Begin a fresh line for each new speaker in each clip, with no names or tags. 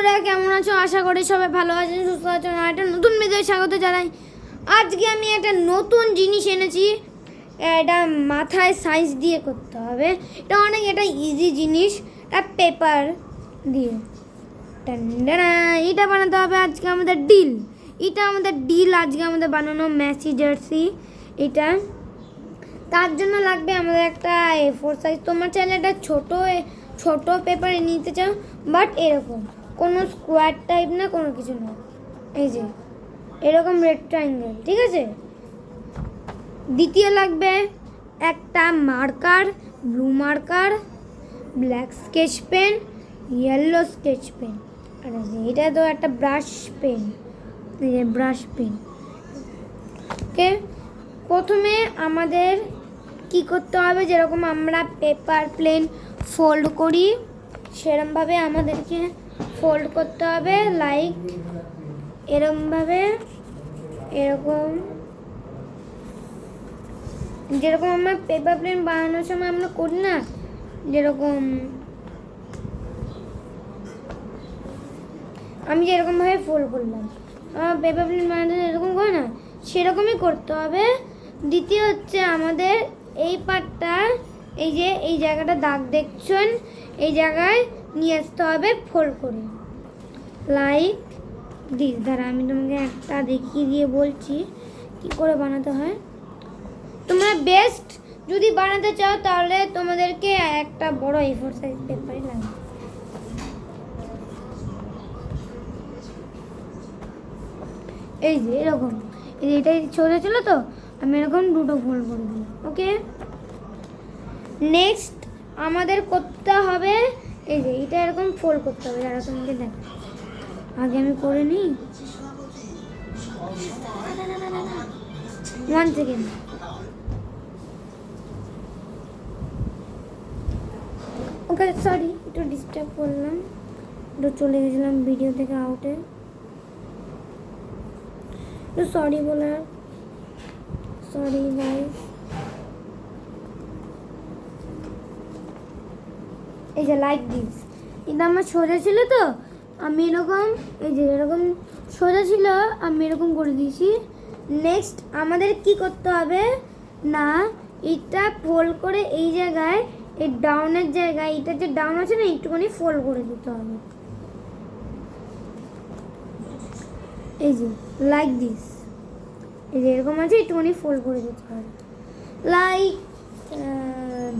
বন্ধুরা কেমন আছো? আশা করি সবাই ভালো আছেন, সুস্থ আছেন। আর একটা নতুন ভিডিওতে স্বাগত জানাই। আজকে আমি একটা নতুন জিনিস এনেছি। এটা মাথায় সাইজ দিয়ে করতে হবে। এটা ইজি জিনিস। এটা পেপার দিয়ে এটা বানাতে হবে। আজকে আমাদের ডিল আজকে আমাদের বানানো মেসি জার্সি। এটা তার জন্য লাগবে আমাদের একটা A4 সাইজ। তোমার চাইলে একটা ছোট পেপারে নিতে চাও, বাট এরকম কোনো স্কোয়ার টাইপ না, কোনো কিছু না, এই যে এরকম রেক্ট্যাঙ্গেল, ঠিক আছে। দ্বিতীয় লাগবে একটা marker, blue marker, black sketch pen, yellow sketch pen, আর এটা তো একটা ব্রাশ পেন, ওকে। প্রথমে আমাদের কি করতে হবে, যেরকম আমরা পেপার প্লেন ফোল্ড করি সেরকমভাবে আমাদেরকে ফোল্ড করতে হবে, লাইক এরকমভাবে, এরকম যেরকম আমরা পেপার প্লেন বানানোর সময় আমরা করি না, যেরকম আমি যেরকমভাবে ফোল্ড করলাম, পেপার প্লেন বানাতে এরকম করে না, সেরকমই করতে হবে। দ্বিতীয় হচ্ছে আমাদের এই পার্টটা, এই যে এই জায়গাটা দাগ দেখছেন, এই জায়গায় নিয়ে আসতে হবে ফোল্ড করে, লাইক দিস। দ্বারা আমি তোমাকে একটা দেখিয়ে দিয়ে বলছি কি করে বানাতে হয়। তোমরা বেস্ট যদি বানাতে চাও তাহলে তোমাদেরকে একটা বড় A4 সাইজ পেপারই লাগবে। এই যে এরকম, এটাই সোজা ছিল তো, আমি এরকম দুটো ফোল্ড করে দিই, ওকে। নেক্সট আমাদের করতে হবে, এই যে এটা এরকম ফোল্ড করতে হবে। যারা তোমাকে দেখ, আগে আমি করে নিই, 1 সেকেন্ড। ওকে, সরি একটু ডিস্টার্ব করলাম, একটু চলে গেছিলাম ভিডিও থেকে আউটে, একটু সরি বলার, সরি গাইস। এই যে লাইক দিস, এটা আমার সোজা ছিল তো, আমি এরকম, এই যে এরকম সোজা ছিল, আমি এরকম করে দিয়েছি। নেক্সট আমাদের কি করতে হবে না, এটা ফোল্ড করে এই জায়গায়, এই ডাউনের জায়গায়, এটা যে ডাউন আছে না, একটুখানি ফোল্ড করে দিতে হবে, এই যে লাইক দিস। এই যে এরকম আছে, একটুখানি ফোল্ড করে দিতে হবে, লাইক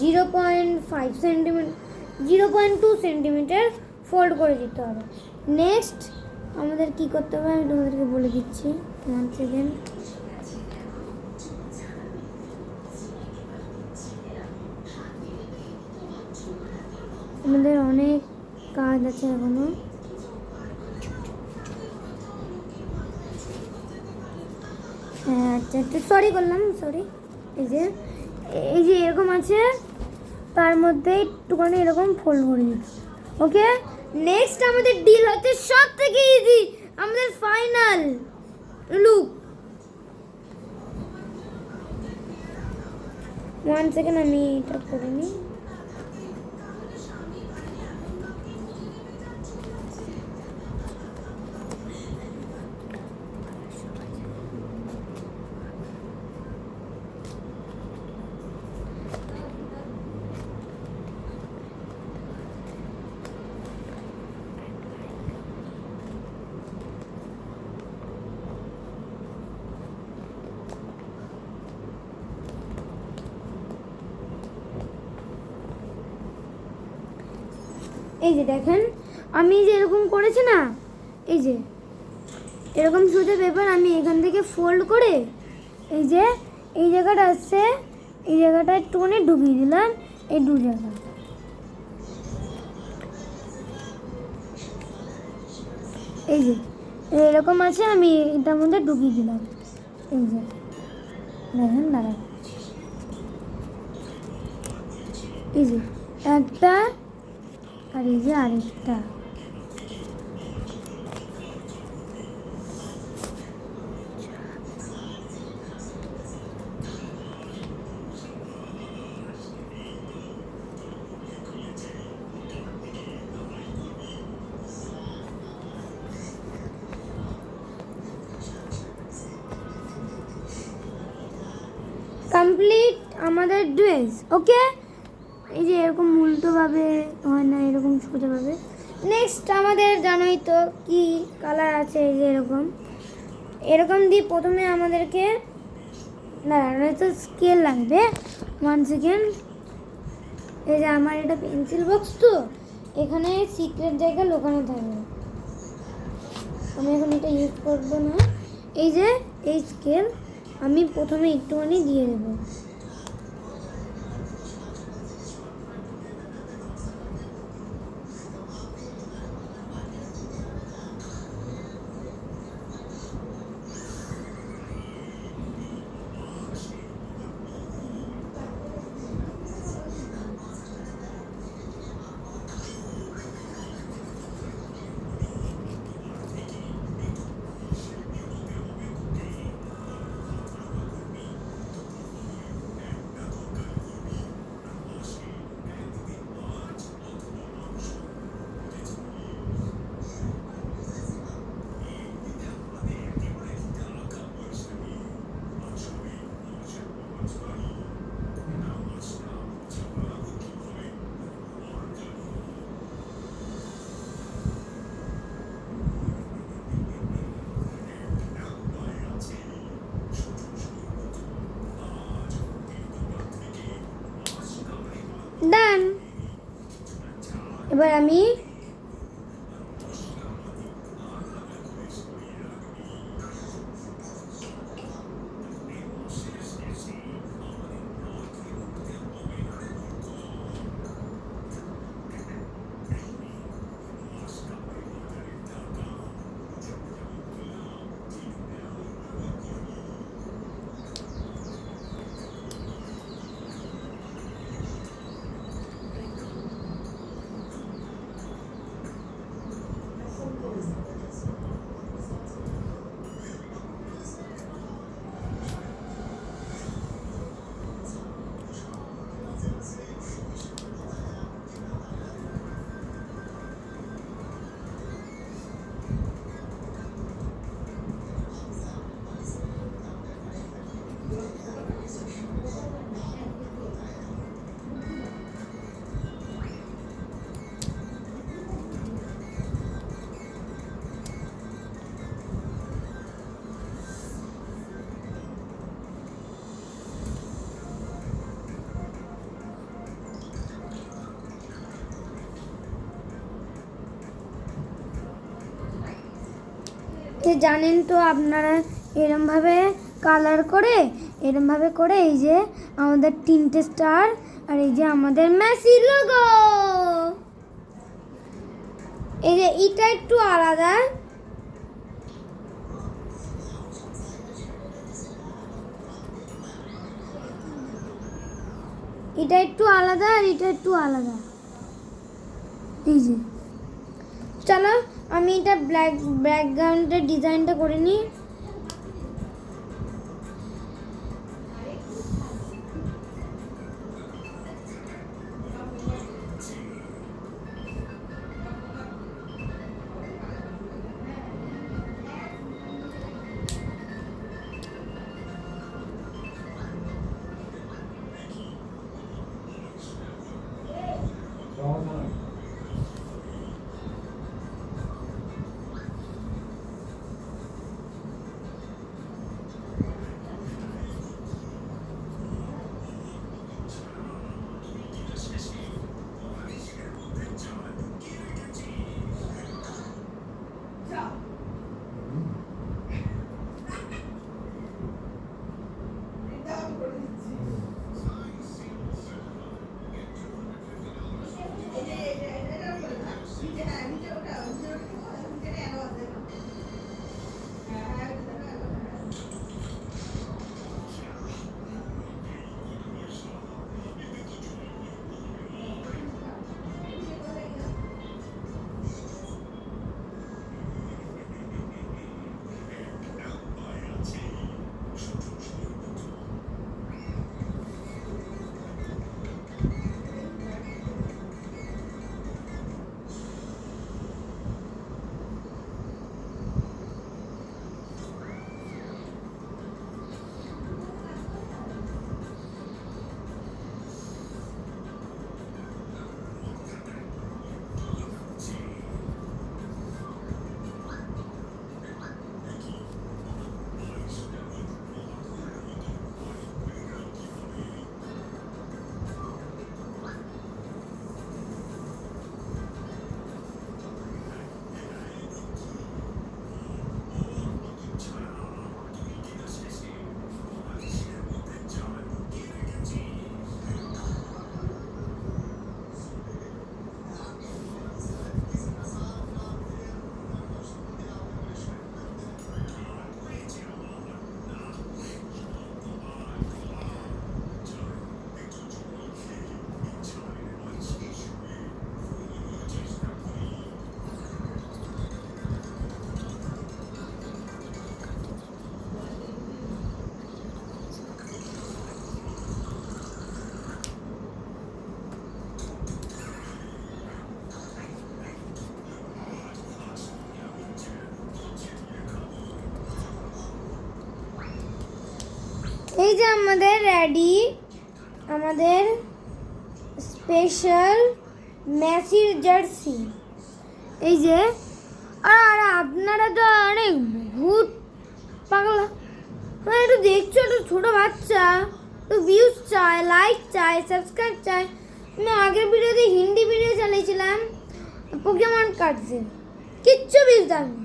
0.5 সেন্টিমিটার, 0.2 সেন্টিমিটার ফোল্ড করে দিতে হবে। নেক্সট আমাদের কি করতে হবে আমি তোমাদেরকে বলে দিচ্ছি, 1 সেকেন্ড। আমাদের অনেক কাজ আছে এখনো। হ্যাঁ আচ্ছা, একটু সরি করলাম, সরি। এই যে এরকম আছে, তার মধ্যে একটুখানি এরকম ফোল্ড করে দিচ্ছি, ওকে। নেক্সট আমাদের ডিল হচ্ছে সব থেকে ইজি, আমাদের ফাইনাল লুক। 1 সেকেন্ড, আমি এটা করে নিই। এই যে দেখেন, আমি যে এরকম করেছি না, এই যে এরকম সোজা পেপার আমি এখান থেকে ফোল্ড করে, এই যে এই জায়গাটা আসছে, এই জায়গাটা একটুখানি ঢুকিয়ে দিলাম, এই দু জায়গা, এই যে এরকম আছে, আমি এটার মধ্যে ঢুকিয়ে দিলাম, এই যে দেখেন, দাঁড়া, এই যে একটা, আর এই যে আরেকটা, আমাদের ড্রেস। ওকে, এই যে এরকম উল্টোভাবে হয় না, এরকম সোজাভাবে। নেক্সট আমাদের জানোই তো কি কালার আছে, এই যে এরকম এরকম দিয়ে প্রথমে আমাদেরকে না তো স্কেল লাগবে। 1 সেকেন্ড। এই যে আমার এটা পেন্সিল বক্স, তো এখানে সিক্রেট জায়গা লুকানো থাকবে, আমি এখন এটা ইউজ করবো না। এই যে এই স্কেল আমি প্রথমে একটুখানি দিয়ে দেবো। ডান। এবার আমি জানেন তো আপনারা এরমভাবে কালার করে এরমভাবে করে এই যে আমাদের 3টে স্টার আর এই যে আমাদের মেসি লোগো। এই যে এটা একটু আলাদা, এটা একটু আলাদা আর এটা একটু আলাদা। এই যে চলো আমি এটা ব্যাকগ্রাউন্ডের ডিজাইনটা করে নিই। এই যে আমাদের রেডি আমাদের স্পেশাল মেসির জার্সি। এই যে আর আপনারা তো অনেক ভূত পাগলা, হ্যাঁ একটু দেখছো, একটু ছোটো বাচ্চা, একটু ভিউজ চায়, লাইক চায়, সাবস্ক্রাইব চায়। আমি আগের ভিডিওতে হিন্দি ভিডিও চালিয়েছিলাম পোকেমন কার্ডসের, কিচ্ছু ভিউজ দেয়নি,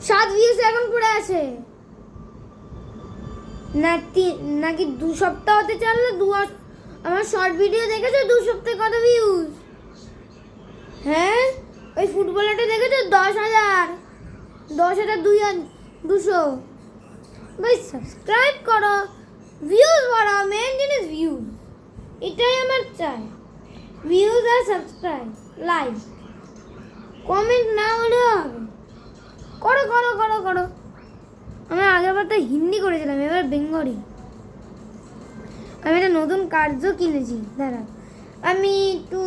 7 ভিউজ এখন পড়ে আছে। নাকি 2 সপ্তাহ হতে চললো, আমার শর্ট ভিডিও দেখেছো 2 সপ্তাহে কত ভিউজ? হ্যাঁ ওই ফুটবলারটা দেখেছো 10,200। ভাই সাবস্ক্রাইব করো, ভিউজ বাড়াও, মেন জিনিস ভিউজ, এটাই আমার চাই। ভিউজ আর সাবস্ক্রাইব, লাইক, কমেন্ট না হলেও হবে, করো করো করো করো। আমি আগেরবার তো হিন্দি করেছিলাম, এবার বেঙ্গলি। আমি একটা নতুন কার্ডও কিনেছি, দাঁড়া আমি একটু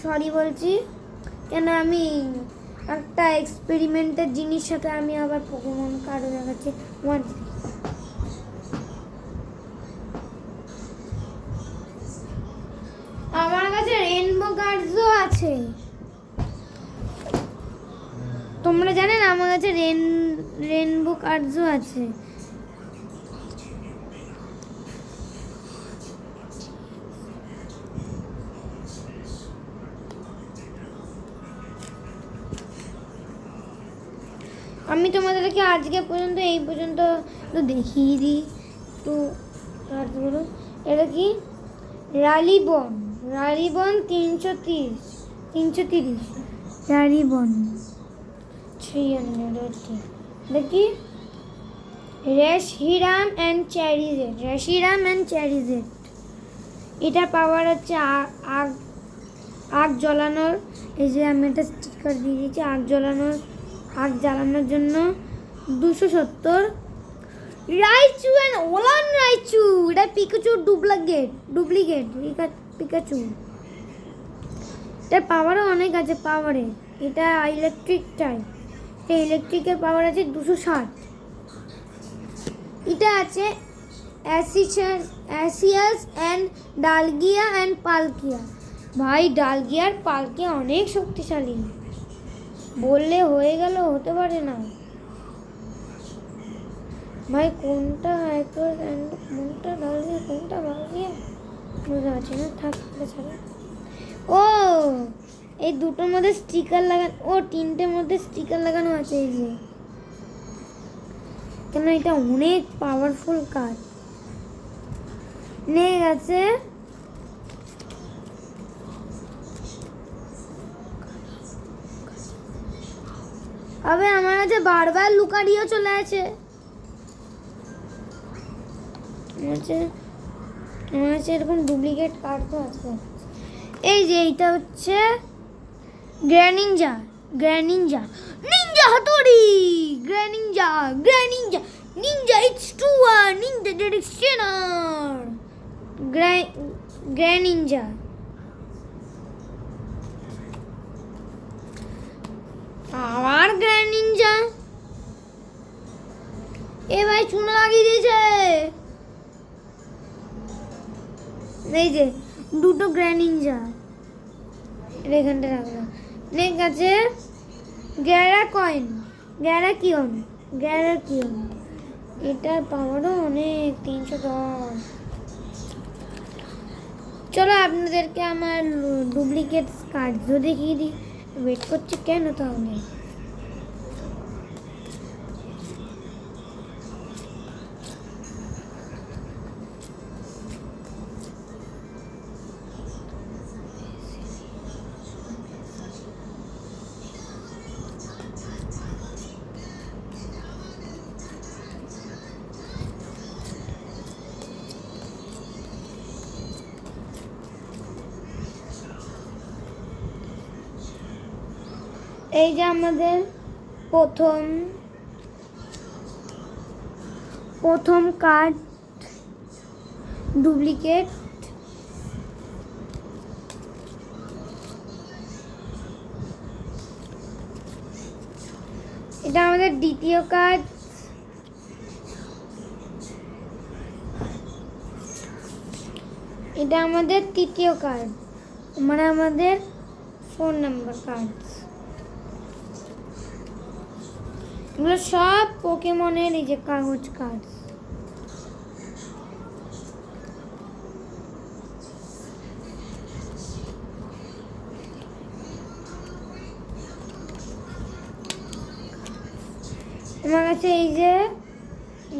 সরি বলছি, কেন আমি একটা এক্সপেরিমেন্টের জিনিস সাথে আমি আবার পোকেমন কার্ডও দেখাচ্ছি। আমার কাছে রেনবো কার্ডসও আছে, তোমরা জানেন আমার কাছে রেনবো কার্ডসও আছে। আমি তোমাদেরকে আজকে পর্যন্ত এই পর্যন্ত তো দেখিয়ে দিই একটু কার্ডগুলো। এটা কি রালিবন 330 রালিবন 300। দেখি রেশহিরাম অ্যান্ড চ্যারিজেট। এটার পাওয়ার হচ্ছে আগ জ্বালানোর। এই যে আমি একটা স্টিকার দিয়ে দিয়েছি, আগ জ্বালানোর জন্য 270। রাইচু অ্যান্ড ওলান রাইচু, এটা পিকাচুর ডুপ্লিকেট পিকাচু। এটার পাওয়ারও অনেক আছে, এটা ইলেকট্রিক টাইপ, এই ইলেকট্রিকের পাওয়ার আছে 260। এটা আছে অ্যাসিয়াস অ্যান্ড ডালগিয়া অ্যান্ড পালকিয়া। ভাই ডালগিয়া আর পালকিয়া অনেক শক্তিশালী, বললে হয়ে গেল, হতে পারে না ভাই। কোনটা কোনটা ডালগিয়া কোনটা পালকিয়া বুঝতে পারছি না, থাক ছাড়া। ও এই দুটোর মধ্যে স্টিকার লাগানো, ও 3টের মধ্যে স্টিকার লাগানো আছে। এই যে কেন এটা অনেক পাওয়ারফুল কার্ড নিয়ে গেছে। আবে আমার কাছে বারবার লুকারিও চলে আছে। আমার কাছে এরকম ডুপ্লিকেট কার্ড তো আছে। এই যে এইটা হচ্ছে গ্র্যানিঞ্জা নিনজা হাতুড়ি, গ্র্যানিঞ্জা নিনজা H2 নিনজা ডিরেকশনার গ্র্যানিঞ্জা। আবার গ্র্যানিঞ্জা, এ ভাই চুনা লাগিয়ে দিয়েছে। এই যে দুটো গ্র্যানিঞ্জা এখানটা রাখলাম। নেক্সট আছে গ্যারাকিয়ন। এটার পাওয়ারও অনেক 310। চলো আপনাদেরকে আমার ডুপ্লিকেট কার্ডও দেখিয়ে দিই। ওয়েট করছি কেন তাহলে? এই যে আমাদের প্রথম কার্ড ডুপ্লিকেট। এটা আমাদের দ্বিতীয় কার্ড। এটা আমাদের তৃতীয় কার্ড, মানে আমাদের 4 নাম্বার কার্ড। এগুলো সব পোকেমনের এই যে কাগজ কার্ড। আমার কাছে এই যে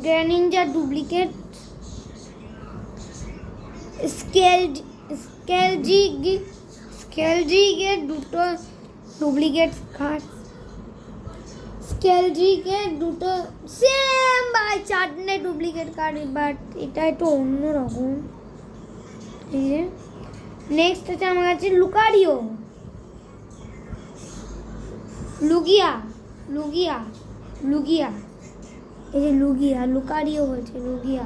গ্রেনিনজা ডুপ্লিকেট, স্কেলজিগের দুটো ডুপ্লিকেট কার্ড, স্কেলজিগের দুটো সেম বাই 4টে ডুপ্লিকেট কার্ড, বাট এটা একটু অন্যরকম। এই যে নেক্সট আছে আমার কাছে লুকারিও, লুগিয়া, এই যে লুকারিও বলছে, লুগিয়া।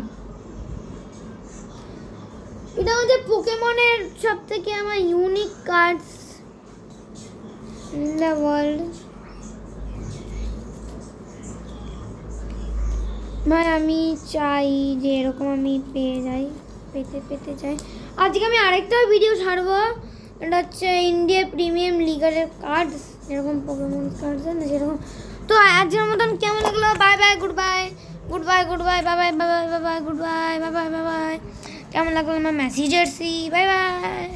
এটা হচ্ছে পোকেমনের সব থেকে আমার unique cards in the world. ভাই আমি চাই যে এরকম আমি পেতে চাই। আজকে আমি আরেকটা ভিডিও ছাড়বো, এটা হচ্ছে ইন্ডিয়া প্রিমিয়াম লিগারের কার্ডস, যেরকম পোকেমন কার্ডস আছে না যেরকম। তো আজকের মতন কেমন লাগলো? Bye bye, good bye, bye bye, good bye, bye bye. কেমন লাগলো আমার মেসি জার্সি? Bye bye.